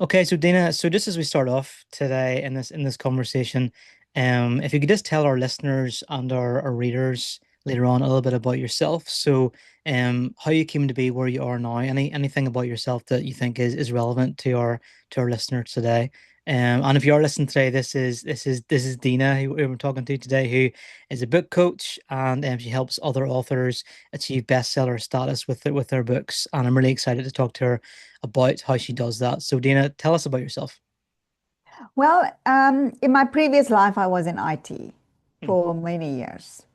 Okay, so Dina, so just as we start off today in this conversation, if you could just tell our listeners and our readers later on a little bit about yourself. So, how you came to be where you are now, anything about yourself that you think is relevant to our listeners today. And if you are listening today, this is Dina who we're talking to today, who is a book coach, and she helps other authors achieve bestseller status with their books. And I'm really excited to talk to her about how she does that. So, Dina, tell us about yourself. Well, in my previous life, I was in IT Hmm, for many years.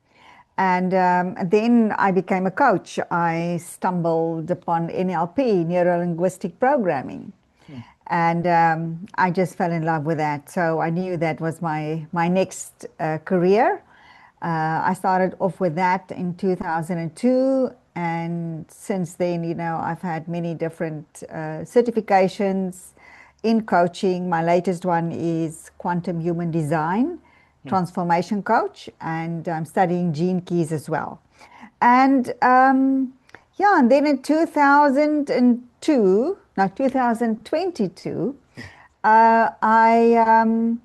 And then I became a coach. I stumbled upon NLP, neuro linguistic programming. hmm, And I just fell in love with that. So I knew that was my next career. I started off with that in 2002. And since then, I've had many different certifications in coaching. My latest one is Quantum Human Design hmm, Transformation Coach, and I'm studying gene keys as well. And yeah, and then in 2002, no, 2022, hmm, uh, I um,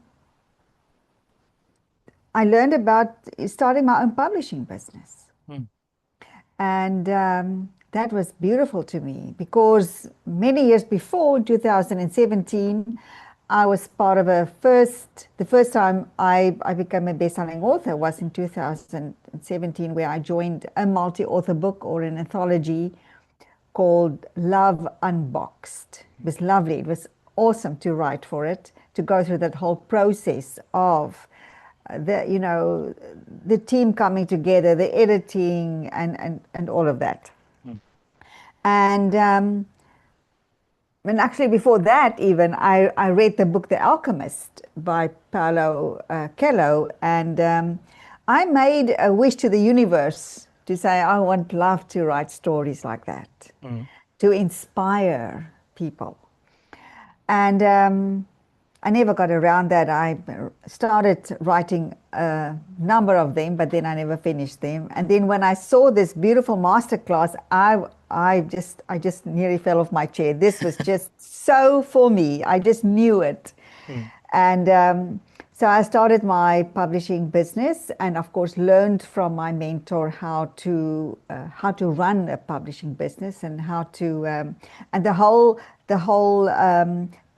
I learned about starting my own publishing business. hmm, And that was beautiful to me because many years before, in 2017, I was part of the first time I became a best-selling author was in 2017, where I joined a multi-author book or an anthology called Love Unboxed. It was lovely. It was awesome to write for it, to go through that whole process of the team coming together, the editing, and all of that. hmm, And and actually, before that, even I read the book The Alchemist by Paulo Coelho, and I made a wish to the universe to say I want love to write stories like that, hmm, to inspire people. And I never got around that. I started writing a number of them, but then I never finished them. And then when I saw this beautiful masterclass, I just nearly fell off my chair. This was just so for me. I just knew it. hmm, And so I started my publishing business, and of course learned from my mentor how to run a publishing business and how to and the whole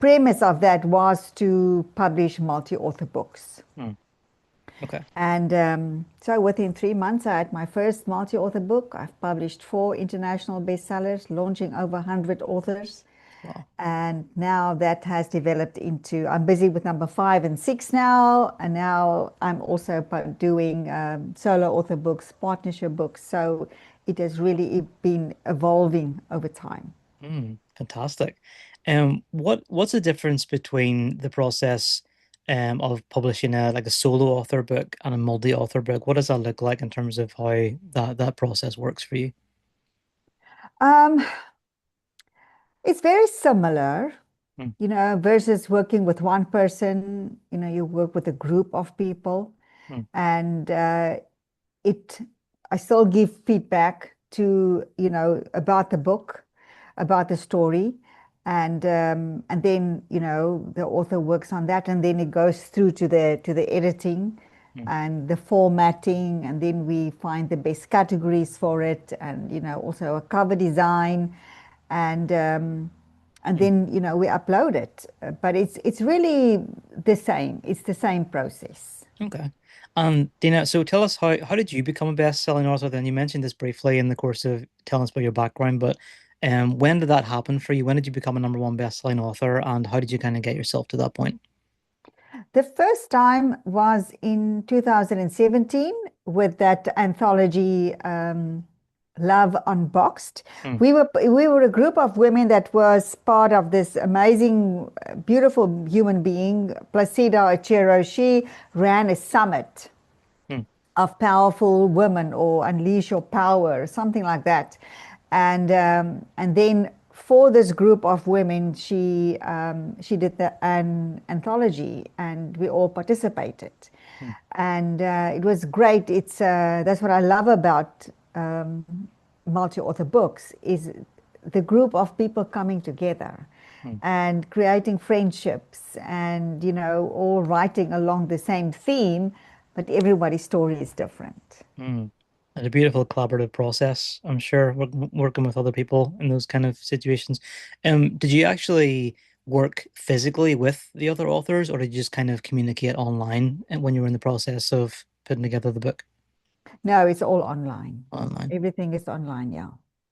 premise of that was to publish multi-author books. hmm. Okay. And so within 3 months, I had my first multi-author book. I've published 4 international bestsellers, launching over 100 authors. Wow. And now that has developed into, I'm busy with number 5 and 6 now. And now I'm also doing solo author books, partnership books. So it has really been evolving over time. Fantastic. What's the difference between the process of publishing a solo author book and a multi-author book? What does that look like in terms of how that process works for you? Um, it's very similar, Hmm, versus working with one person. You work with a group of people, hmm, and it I still give feedback to about the book, about the story, and then the author works on that, and then it goes through to the editing hmm, and the formatting, and then we find the best categories for it, and also a cover design, and um, and hmm. then we upload it. But it's really the same. It's the same process. Okay. And Dina, so tell us how did you become a best-selling author then? You mentioned this briefly in the course of telling us about your background, but when did that happen for you? When did you become a number one best-selling author, and how did you kind of get yourself to that point? The first time was in 2017 with that anthology, Love Unboxed. Hmm, We were a group of women that was part of this amazing, beautiful human being, Placido Achero. She ran a summit hmm, of powerful women, or unleash your power, something like that. And then for this group of women, she did an anthology, and we all participated, hmm, and it was great. It's That's what I love about multi-author books, is the group of people coming together. mm, and creating friendships and, all writing along the same theme, but everybody's story is different. mm. And a beautiful collaborative process, I'm sure, working with other people in those kind of situations. Did you actually work physically with the other authors, or did you just kind of communicate online and when you were in the process of putting together the book No, it's all online. online? Everything is online, yeah.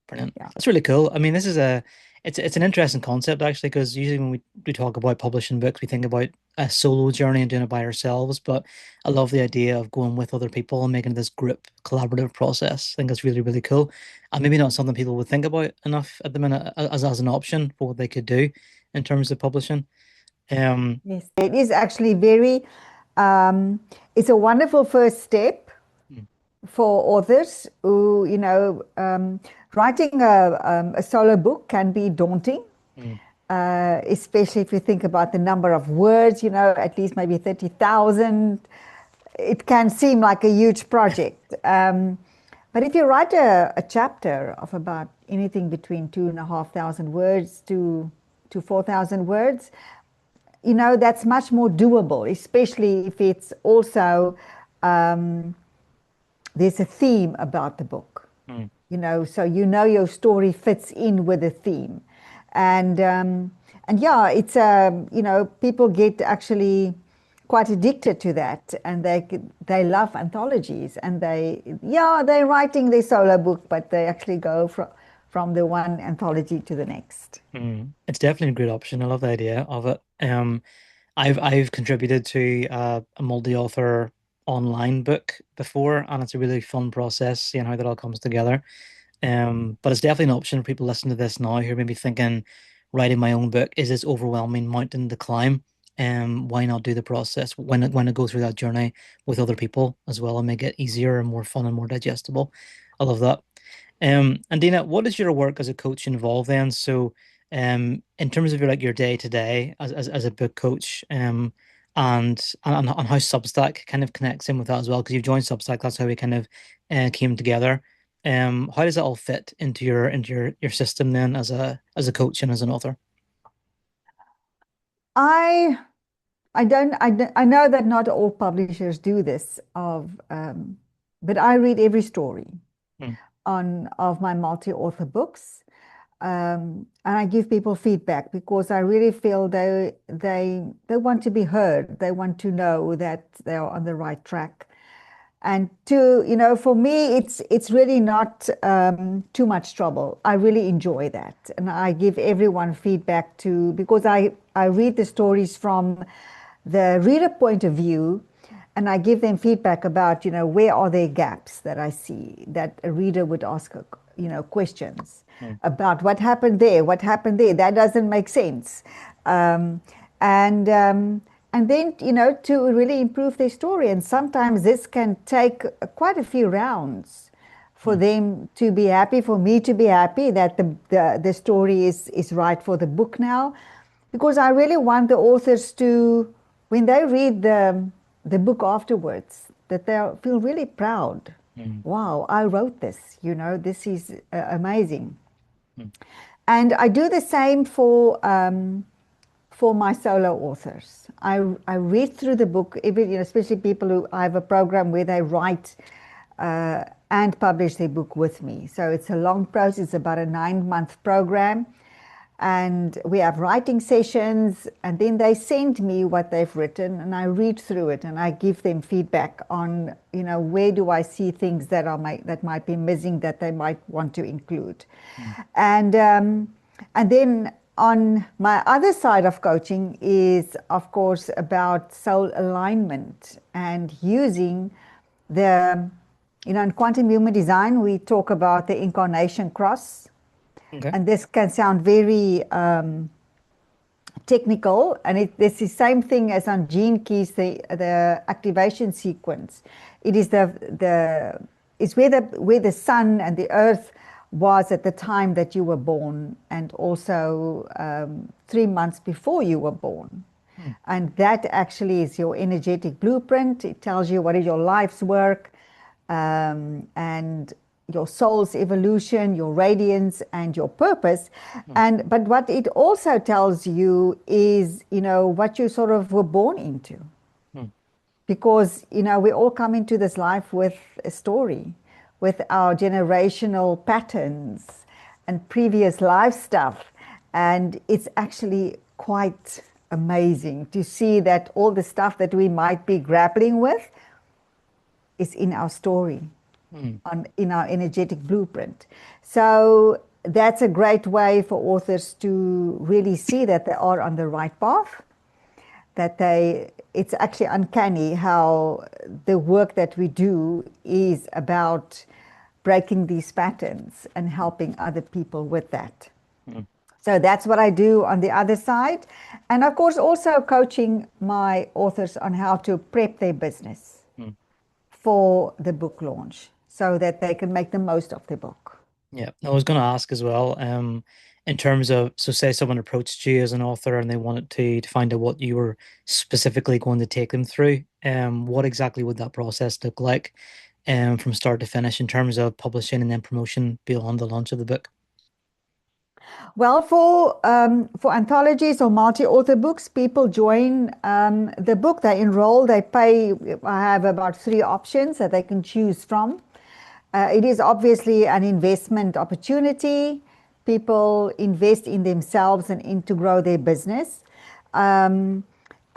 Brilliant. Yeah. That's really cool. I mean, this is it's an interesting concept actually, because usually when we talk about publishing books, we think about a solo journey and doing it by ourselves. But I love the idea of going with other people and making this group collaborative process. I think it's really, really cool. And maybe not something people would think about enough at the minute as an option for what they could do in terms of publishing. Um, Yes, it is actually um, it's a wonderful first step mm, for authors who, writing a solo book can be daunting, mm, especially if you think about the number of words, at least maybe 30,000. It can seem like a huge project. But if you write a chapter of about anything between 2,500 words to 4,000 words, that's much more doable, especially if it's also um, there's a theme about the book, mm, so your story fits in with the theme, and yeah, it's people get actually quite addicted to that, and they love anthologies, and they're writing their solo book, but they actually go from the one anthology to the next. mm. It's definitely a great option. I love the idea of it. I've contributed to a multi-author online book before, and it's a really fun process seeing how that all comes together. But it's definitely an option for people listening to this now who are maybe thinking, writing my own book is this overwhelming mountain to climb. Why not do the process when I go through that journey with other people as well and make it easier and more fun and more digestible. I love that. And Dina, what does your work as a coach involve then? So, in terms of your day to day as a book coach, and how Substack kind of connects in with that as well, because you've joined Substack, that's how we kind of came together. How does that all fit into your system then as a coach and as an author? I I know that not all publishers do this but I read every story Mm, of my multi-author books, and I give people feedback because I really feel they want to be heard. They want to know that they are on the right track. And for me, it's really not too much trouble. I really enjoy that, and I give everyone feedback too because I read the stories from the reader point of view, and I give them feedback about where are there gaps that I see that a reader would ask questions mm, about what happened there. That doesn't make sense, um, and and then to really improve their story. And sometimes this can take quite a few rounds for mm, them to be happy, for me to be happy that the story is right for the book now, because I really want the authors to, when they read the book afterwards, that they feel really proud. mm, Wow, I wrote this. This is amazing. mm, And I do the same for my solo authors. I read through the book, especially people who I have a program where they write and publish their book with me. So it's a long process, it's about a 9-month program. And we have writing sessions, and then they send me what they've written, and I read through it, and I give them feedback on, where do I see things that might be missing that they might want to include, mm, and then on my other side of coaching is, of course, about soul alignment and using the, in quantum human design, we talk about the incarnation cross. okay. And this can sound very technical, and it's the same thing as on gene keys, the activation sequence. It is it's where the sun and the earth was at the time that you were born, and also 3 months before you were born. Mm, And that actually is your energetic blueprint. It tells you what is your life's work, and your soul's evolution, your radiance, and your purpose. Mm, And but what it also tells you is, what you sort of were born into. mm, Because, we all come into this life with a story, with our generational patterns and previous life stuff. And it's actually quite amazing to see that all the stuff that we might be grappling with is in our story, mm, in our energetic blueprint. So that's a great way for authors to really see that they are on the right path, that it's actually uncanny how the work that we do is about breaking these patterns and helping other people with that. mm, So that's what I do on the other side. And of course, also coaching my authors on how to prep their business mm. for the book launch so that they can make the most of the book. Yeah, I was going to ask as well, in terms of, so say someone approached you as an author and they wanted to find out what you were specifically going to take them through, what exactly would that process look like, from start to finish in terms of publishing and then promotion beyond the launch of the book? Well, for anthologies or multi-author books, people join the book. They enroll. They pay. I have about 3 options that they can choose from. It is obviously an investment opportunity. People invest in themselves and in to grow their business, um,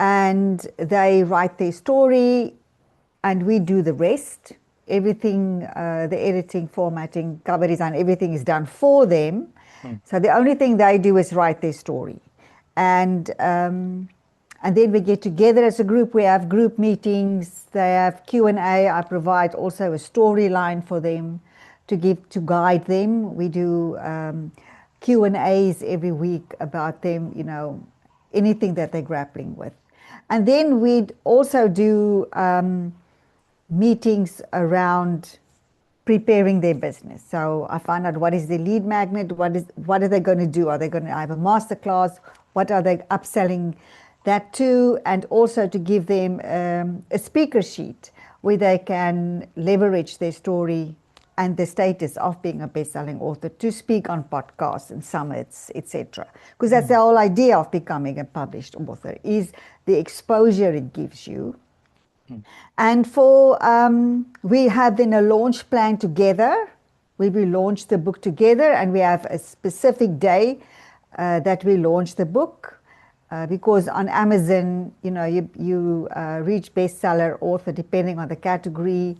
and they write their story, and we do the rest. Everything, the editing, formatting, cover design, everything is done for them. Mm, So the only thing they do is write their story, and and then we get together as a group. We have group meetings. They have Q&A. I provide also a storyline for them to guide them. We do Q&As every week about them, anything that they're grappling with. And then we'd also do meetings around preparing their business. So I find out what is the lead magnet, what are they going to do? Are they going to have a master class? What are they upselling that to? And also to give them a speaker sheet where they can leverage their story and the status of being a best-selling author to speak on podcasts and summits, etc. Because that's the mm, whole idea of becoming a published author, is the exposure it gives you. mm, And we have then a launch plan together. We will launch the book together, and we have a specific day that we launch the book. Because on Amazon, you reach bestseller author depending on the category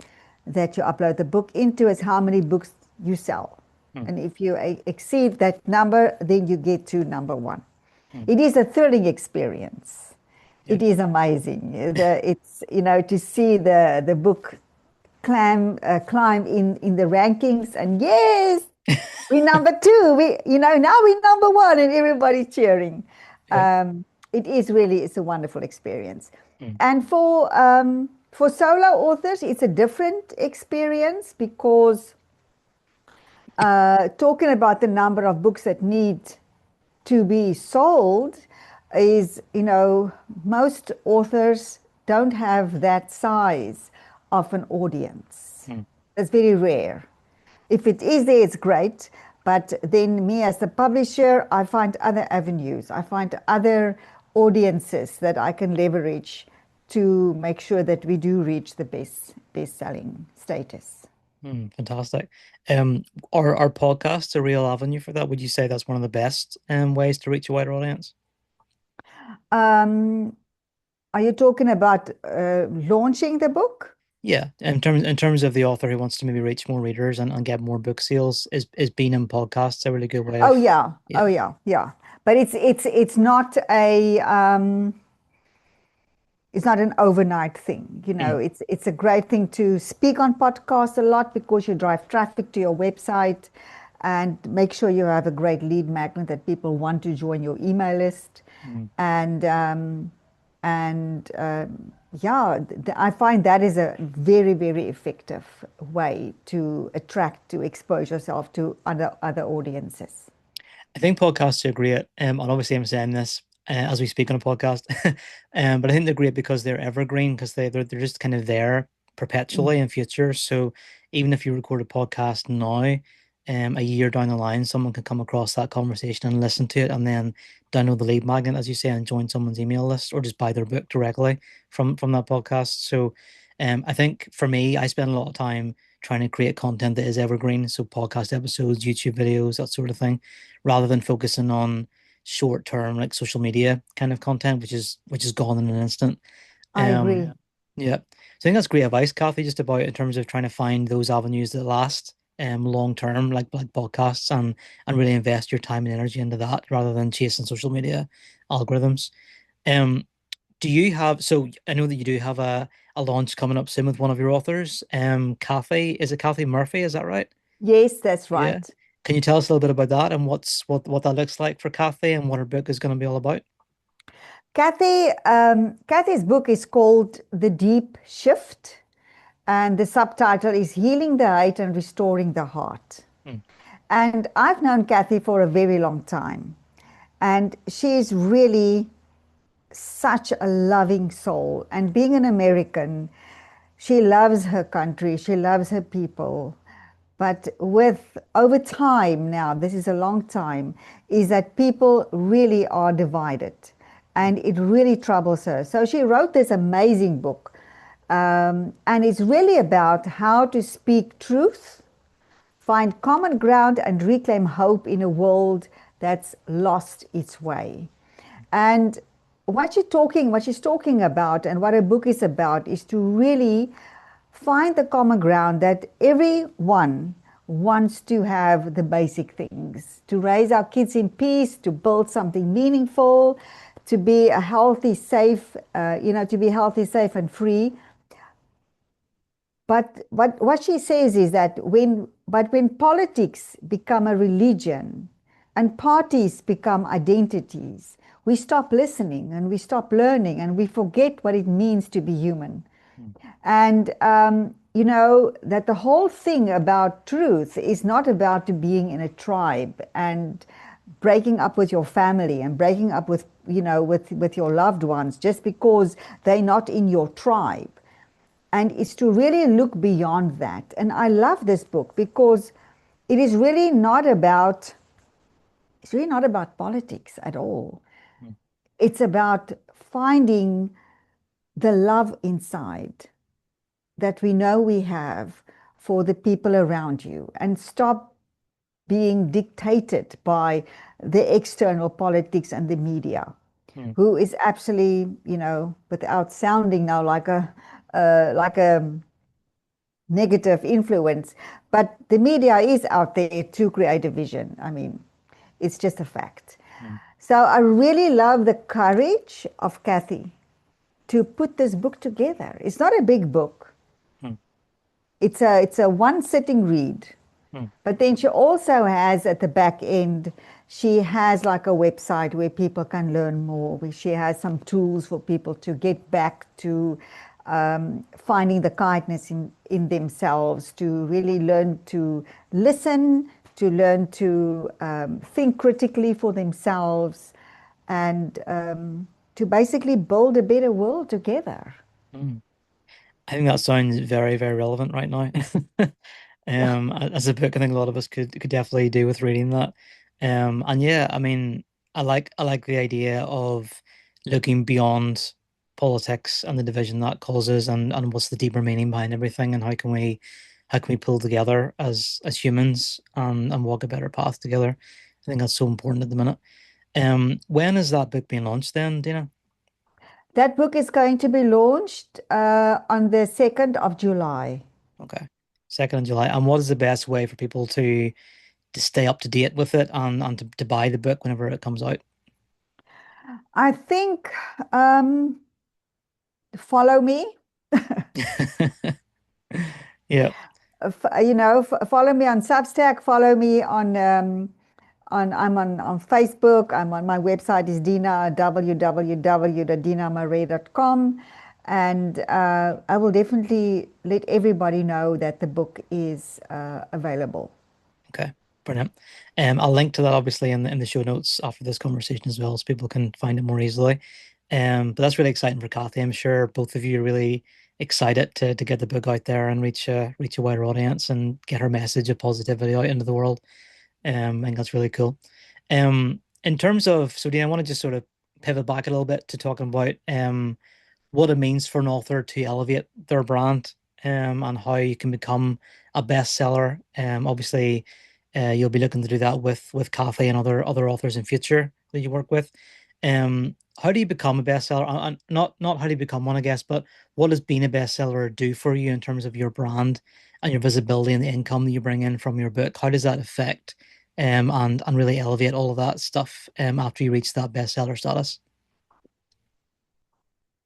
that you upload the book into, is how many books you sell. mm, And if you exceed that number, then you get to number one. mm. It is a thrilling experience. Yeah. It is amazing. It's, to see the book climb in the rankings, and yes, we're number two. Now we're number one, and everybody's cheering. Yeah. It's a wonderful experience. Mm, And for solo authors, it's a different experience because talking about the number of books that need to be sold is, most authors don't have that size of an audience. mm. It's very rare. If it is there, it's great. But then me as the publisher, I find other avenues. I find other audiences that I can leverage to make sure that we do reach the best-selling status. Fantastic. Um, are podcasts a real avenue for that? Would you say that's one of the best ways to reach a wider audience? Um, are you talking about launching the book? Yeah, in terms of the author who wants to maybe reach more readers and get more book sales, is being in podcasts a really good way Oh of, yeah, yeah. oh yeah, yeah. But it's not a it's not an overnight thing. Mm, It's a great thing to speak on podcasts a lot because you drive traffic to your website and make sure you have a great lead magnet that people want to join your email list. mm. And and yeah, I find that is a very, very effective way to attract, to expose yourself to other audiences. I think podcasts are great. And obviously I'm saying this as we speak on a podcast, but I think they're great because they're evergreen because they're just kind of there. perpetually Mm. in future. So even if you record a podcast now, a year down the line, someone can come across that conversation and listen to it, and then download the lead magnet, as you say, and join someone's email list, or just buy their book directly from that podcast. So, I think for me, I spend a lot of time trying to create content that is evergreen, so podcast episodes, YouTube videos, that sort of thing, rather than focusing on short term like social media kind of content, which is gone in an instant. I Um, agree. yeah. So I think that's great advice, Kathy, just about in terms of trying to find those avenues that last long term, like podcasts, and really invest your time and energy into that rather than chasing social media algorithms. Um, do you have, so I know that you do have a launch coming up soon with one of your authors, Kathy, is it Kathy Murphy? Is that right? Yes, that's Yeah. right. Can you tell us a little bit about that and what that looks like for Kathy and what her book is going to be all about? Kathy's book is called The Deep Shift, and the subtitle is Healing the Hate and Restoring the Heart. Mm, And I've known Kathy for a very long time, and she's really such a loving soul. And being an American, she loves her country, she loves her people. But with over time now, this is a long time, is that people really are divided mm, and it really troubles her. So she wrote this amazing book. And it's really about how to speak truth, find common ground, and reclaim hope in a world that's lost its way. And what she's talking about, and what her book is about, is to really find the common ground that everyone wants to have the basic things, to raise our kids in peace, to build something meaningful, to be a healthy, safe, to be healthy, safe, and free. But what she says is that when politics become a religion and parties become identities, we stop listening and we stop learning and we forget what it means to be human. mm, And that the whole thing about truth is not about being in a tribe and breaking up with your family and breaking up with with your loved ones just because they're not in your tribe, and it's to really look beyond that. And I love this book because it is really not about it's really not about politics at all. mm, It's about finding the love inside that we know we have for the people around you, and stop being dictated by the external politics and the media, mm, who is absolutely, without sounding now like a negative influence, but the media is out there to create a vision. I mean, it's just a fact. mm, So I really love the courage of Kathy to put this book together. It's not a big book. mm, It's a one sitting read. mm, But then she also has at the back end, she has like a website where people can learn more, where she has some tools for people to get back to finding the kindness in themselves, to really learn to listen, to learn to think critically for themselves, and to basically build a better world together. mm. I think that sounds very, very relevant right now. Yeah. As a book, I think a lot of us could definitely do with reading that. And yeah, I mean, I like the idea of looking beyond politics and the division that causes, and what's the deeper meaning behind everything, and how can we pull together as humans and walk a better path together. I think that's so important at the minute. When is that book being launched then, Dina? That book is going to be launched on the 2nd of July. Okay. 2nd of July. And what is the best way for people to stay up to date with it and to buy the book whenever it comes out? I think um, follow me. Yeah. Follow me on Substack. Follow me on I'm on Facebook. I'm on my website is Dina www.dinamarais.com, and I will definitely let everybody know that the book is available. Okay. Brilliant. I'll link to that obviously in the show notes after this conversation as well, so people can find it more easily. But that's really exciting for Kathy. I'm sure both of you are really excited to get the book out there and reach a wider audience and get her message of positivity out into the world. I think that's really cool. In terms of, so Dean, I want to just sort of pivot back a little bit to talking about what it means for an author to elevate their brand, and how you can become a bestseller. Obviously, you'll be looking to do that with Kathy and other authors in future that you work with. How do you become a bestseller? And not how do you become one, I guess, but what does being a bestseller do for you in terms of your brand and your visibility and the income that you bring in from your book? How does that affect and really elevate all of that stuff after you reach that bestseller status?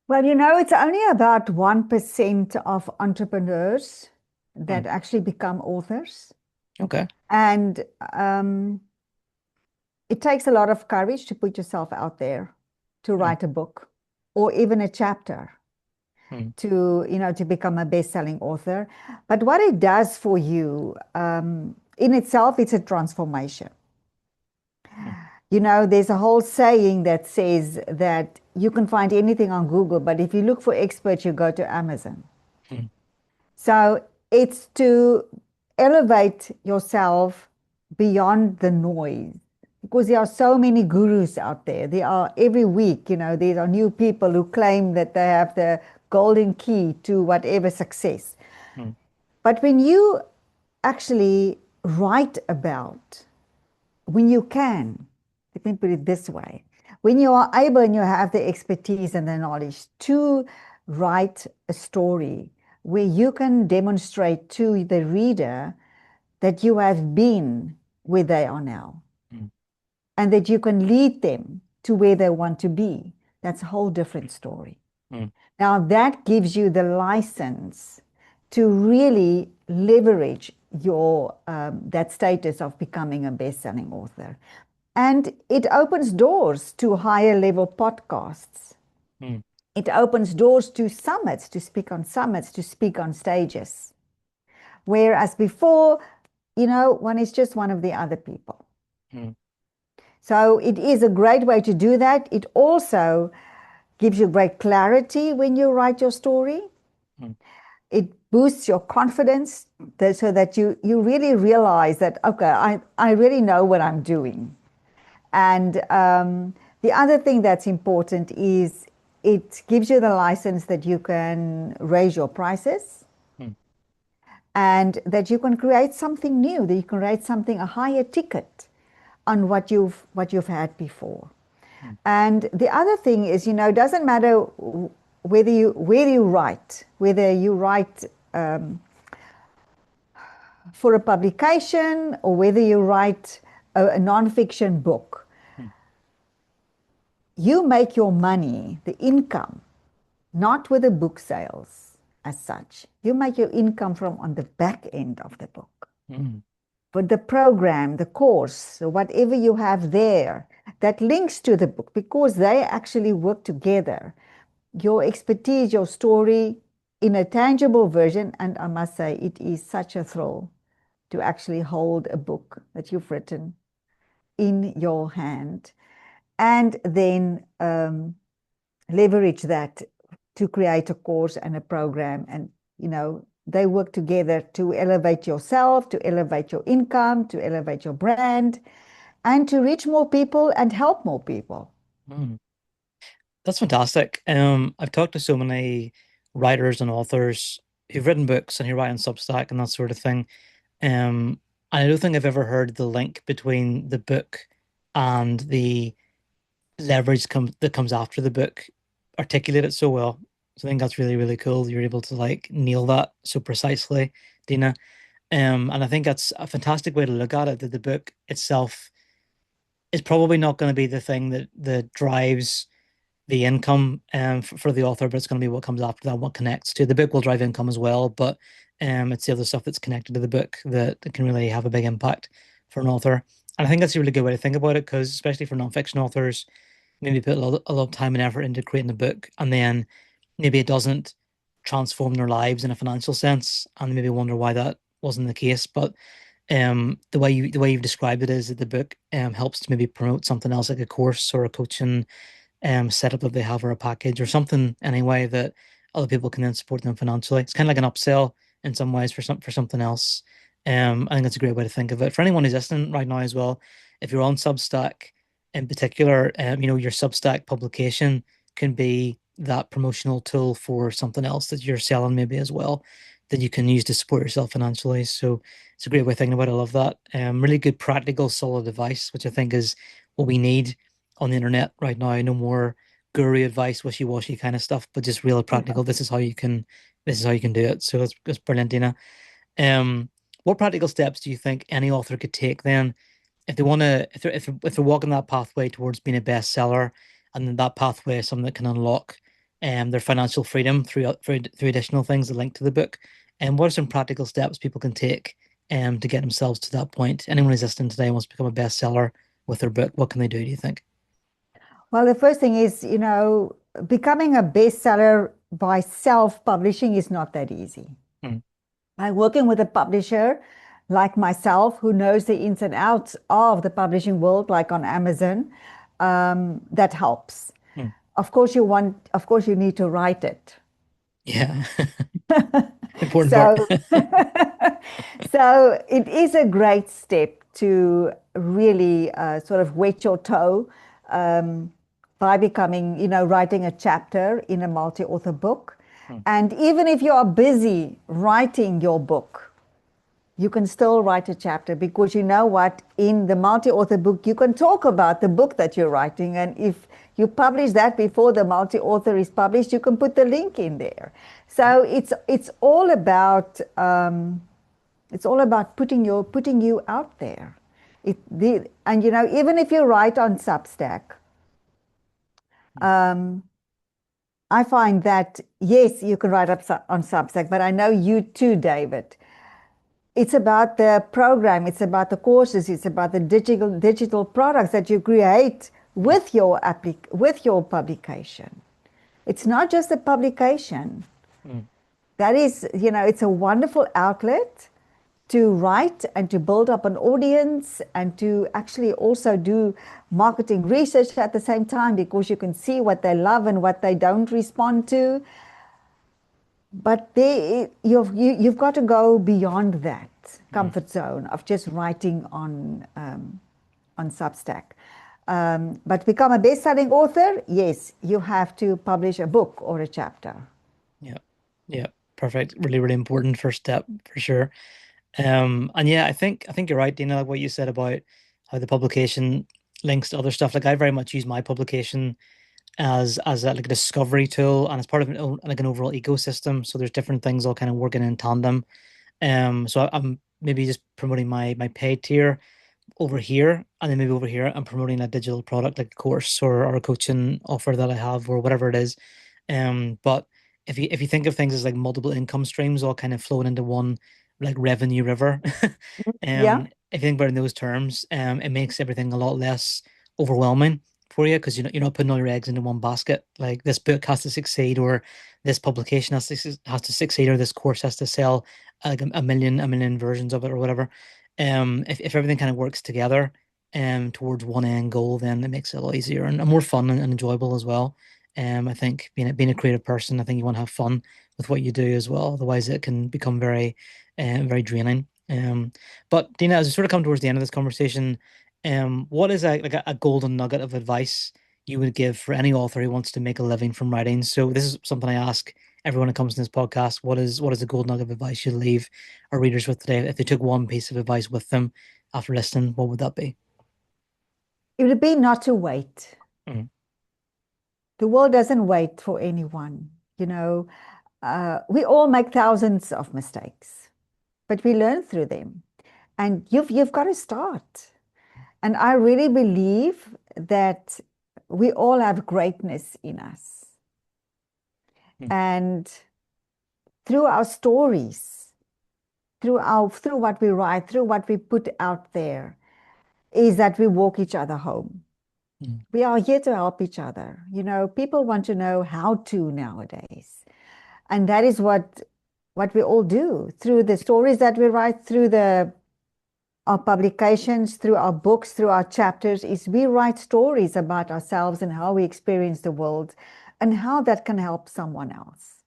Well, it's only about 1% of entrepreneurs Hmm. that actually become authors. Okay. And it takes a lot of courage to put yourself out there, to Hmm. write a book or even a chapter Hmm. to become a best-selling author. But what it does for you, in itself, it's a transformation. Hmm. There's a whole saying that says that you can find anything on Google, but if you look for experts, you go to Amazon. Hmm. So it's to elevate yourself beyond the noise because there are so many gurus out there. There are every week, there are new people who claim that they have the golden key to whatever success. Hmm. But when you actually write about, when you can, let me put it this way, when you are able and you have the expertise and the knowledge to write a story where you can demonstrate to the reader that you have been where they are now Hmm. and that you can lead them to where they want to be, that's a whole different story. Hmm. Now, that gives you the license to really leverage your that status of becoming a best-selling author. And it opens doors to higher level podcasts. Hmm. It opens doors to summits, to speak on stages. Whereas before, one is just one of the other people. Hmm. So it is a great way to do that. It also gives you great clarity when you write your story. Hmm. It boosts your confidence so that you really realize that, okay, I really know what I'm doing. And the other thing that's important is it gives you the license that you can raise your prices Hmm. and that you can create something new, that you can create something, a higher ticket on what you've had before. Hmm. And the other thing is, it doesn't matter whether you write for a publication or whether you write a nonfiction book. Hmm. You make your money, the income, not with the book sales as such. You make your income from on the back end of the book. Hmm. But the program, the course, so whatever you have there that links to the book, because they actually work together. Your expertise, your story in a tangible version, and I must say, it is such a thrill to actually hold a book that you've written in your hand and then leverage that to create a course and a program. And, they work together to elevate yourself, to elevate your income, to elevate your brand, and to reach more people and help more people. Hmm. That's fantastic. I've talked to so many writers and authors who've written books and who write on Substack and that sort of thing. I don't think I've ever heard the link between the book and the leverage that comes after the book articulated so well. So I think that's really, really cool. You're able to like nail that so precisely, Dina. And I think that's a fantastic way to look at it, that the book itself is probably not going to be the thing that drives the income for the author, but it's going to be what comes after that, what connects to the book will drive income as well. But it's the other stuff that's connected to the book that can really have a big impact for an author. And I think that's a really good way to think about it, because especially for nonfiction authors, maybe put a lot of time and effort into creating a book, and then maybe it doesn't transform their lives in a financial sense, and maybe wonder why that wasn't the case. But the way you've described it is that the book helps to maybe promote something else, like a course or a coaching setup that they have, or a package or something anyway, that other people can then support them financially. It's kind of like an upsell in some ways for something else. I think that's a great way to think of it. For anyone who's listening right now as well, if you're on Substack in particular, your Substack publication can be that promotional tool for something else that you're selling maybe as well that you can use to support yourself financially. So it's a great way of thinking about it. I love that. Really good, practical, solid advice, which I think is what we need on the internet right now. No more guru advice, wishy-washy kind of stuff, but just real practical. This is how you can do it. So that's brilliant, Dina. What practical steps do you think any author could take then if they want to, if they're walking that pathway towards being a bestseller, and then that pathway is something that can unlock their financial freedom through additional things that link to the book? And what are some practical steps people can take to get themselves to that point? Anyone who's listening today wants to become a bestseller with their book, what can they do you think? Well, the first thing is, becoming a bestseller by self-publishing is not that easy. Mm, By working with a publisher like myself, who knows the ins and outs of the publishing world, like on Amazon, that helps. mm. Of course, you need to write it. Yeah. Important part. So, so it is a great step to really sort of wet your toe um, by becoming, writing a chapter in a multi-author book. Mm, And even if you are busy writing your book, you can still write a chapter, because you know what, in the multi-author book, you can talk about the book that you're writing. And if you publish that before the multi-author is published, you can put the link in there. So it's all about putting you out there. And even if you write on Substack, mm, um, I find that yes, you can write up on Substack, but I know you too, David. It's about the program, it's about the courses, it's about the digital products that you create with your publication. It's not just a publication. mm, That is, it's a wonderful outlet to write and to build up an audience and to actually also do marketing research at the same time, because you can see what they love and what they don't respond to. But you've got to go beyond that mm. comfort zone of just writing on Substack. But become a best-selling author, yes, you have to publish a book or a chapter. Yeah. Yeah. Perfect. Really, really important first step for sure. And yeah, I think you're right, Dina, like what you said about how the publication links to other stuff. Like I very much use my publication as like a discovery tool, and it's part of like an overall ecosystem. So there's different things all kind of working in tandem. So I'm maybe just promoting my paid tier over here, and then maybe over here I'm promoting a digital product like a course or a coaching offer that I have or whatever it is. But if you think of things as like multiple income streams all kind of flowing into one like revenue river, Yeah. if you think about it in those terms, it makes everything a lot less overwhelming for you, because you're not putting all your eggs into one basket. Like this book has to succeed, or this publication has to succeed, or this course has to sell like a million versions of it or whatever. If everything kind of works together towards one end goal, then it makes it a lot easier and more fun and enjoyable as well. I think being a creative person, I think you want to have fun with what you do as well. Otherwise, it can become very draining. But Dina, as we sort of come towards the end of this conversation, what is a golden nugget of advice you would give for any author who wants to make a living from writing? So this is something I ask everyone who comes to this podcast. What is a golden nugget of advice you'd leave our readers with today? If they took one piece of advice with them after listening, what would that be? It would be not to wait. Mm, The world doesn't wait for anyone. We all make thousands of mistakes, but we learn through them. And you've got to start. And I really believe that we all have greatness in us. mm, And through our stories, through what we write, through what we put out there, is that we walk each other home. mm, We are here to help each other. People want to know how to nowadays. And that is what we all do through the stories that we write, through our publications, through our books, through our chapters, is we write stories about ourselves and how we experience the world and how that can help someone else.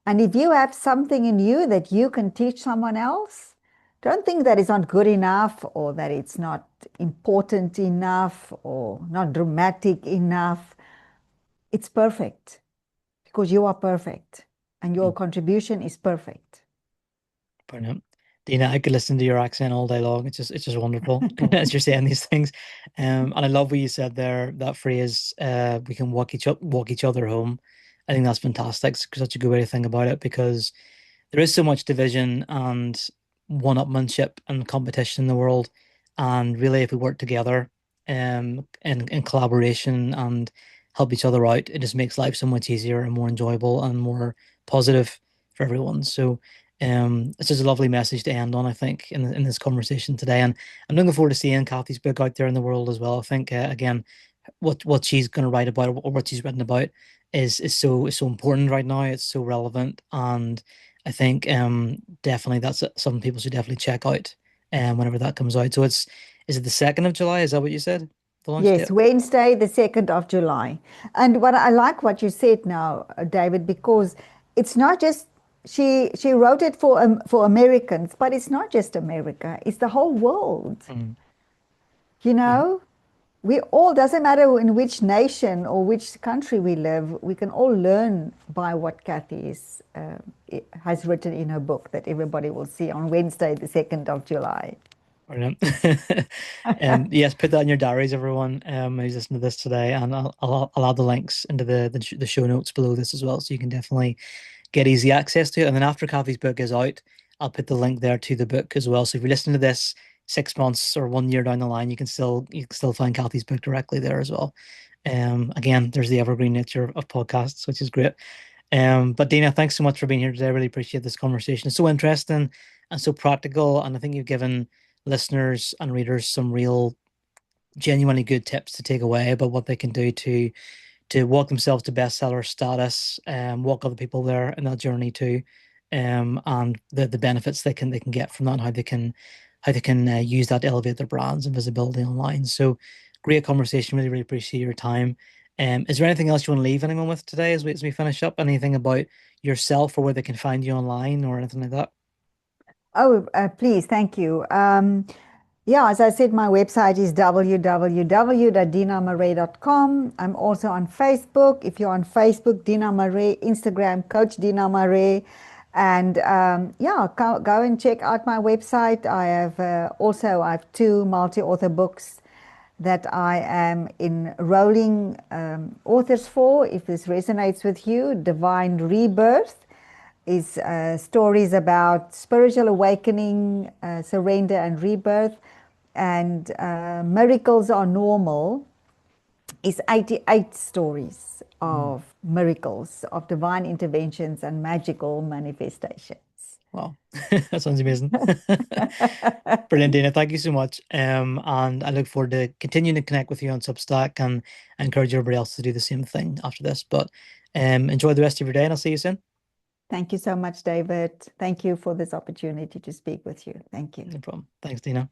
And if you have something in you that you can teach someone else, don't think that it's not good enough or that it's not important enough or not dramatic enough. It's perfect because you are perfect and your Mm, contribution is perfect. brilliant. Dina, I could listen to your accent all day long. It's just wonderful as you're saying these things. And I love what you said there, that phrase, we can walk each other home. I think that's fantastic. It's such a good way to think about it because there is so much division and one-upmanship and competition in the world. And really, if we work together in collaboration and help each other out, it just makes life so much easier and more enjoyable and more positive for everyone. So it's just a lovely message to end on, I think, in this conversation today. And I'm looking forward to seeing Kathy's book out there in the world as well. I think again, what she's going to write about or what she's written about is so important right now. It's so relevant, and I think definitely that's something people should definitely check out whenever that comes out. So is it the 2nd of July? Is that what you said? The launch Yes, date? Wednesday, the 2nd of July. And what I like what you said now, David, because it's not just she wrote it for Americans, but it's not just America, it's the whole world. Mm, You yeah. know, we all, doesn't matter in which nation or which country we live, we can all learn by what Kathy has written in her book that everybody will see on Wednesday, the 2nd of July. Brilliant. Yes, put that in your diaries, everyone. Who's listening to this today, and I'll add the links into the show notes below this as well, so you can definitely get easy access to it. And then after Kathy's book is out, I'll put the link there to the book as well. So if you're listening to this 6 months or 1 year down the line, you can still find Kathy's book directly there as well. Again, there's the evergreen nature of podcasts, which is great. But Dina, thanks so much for being here today. I really appreciate this conversation. It's so interesting and so practical, and I think you've given listeners and readers some real, genuinely good tips to take away about what they can do to walk themselves to bestseller status, walk other people there in that journey too, and the benefits they can get from that, and how they can use that to elevate their brands and visibility online. So, great conversation. Really, really appreciate your time. Is there anything else you want to leave anyone with today as we finish up? Anything about yourself or where they can find you online or anything like that? Oh, please, thank you. Yeah, as I said, my website is www.dinamarais.com. I'm also on Facebook. If you're on Facebook, Dina Marais, Instagram, Coach Dina Marais. And yeah, go and check out my website. I have two multi-author books that I am enrolling authors for. If this resonates with you, Divine Rebirth is stories about spiritual awakening, surrender, and rebirth. And Miracles Are Normal is 88 stories Mm, of miracles, of divine interventions and magical manifestations. wow, that sounds amazing. Brilliant, Dana. Thank you so much. And I look forward to continuing to connect with you on Substack, and I encourage everybody else to do the same thing after this. But enjoy the rest of your day, and I'll see you soon. Thank you so much, David. Thank you for this opportunity to speak with you. Thank you. No problem. Thanks, Dina.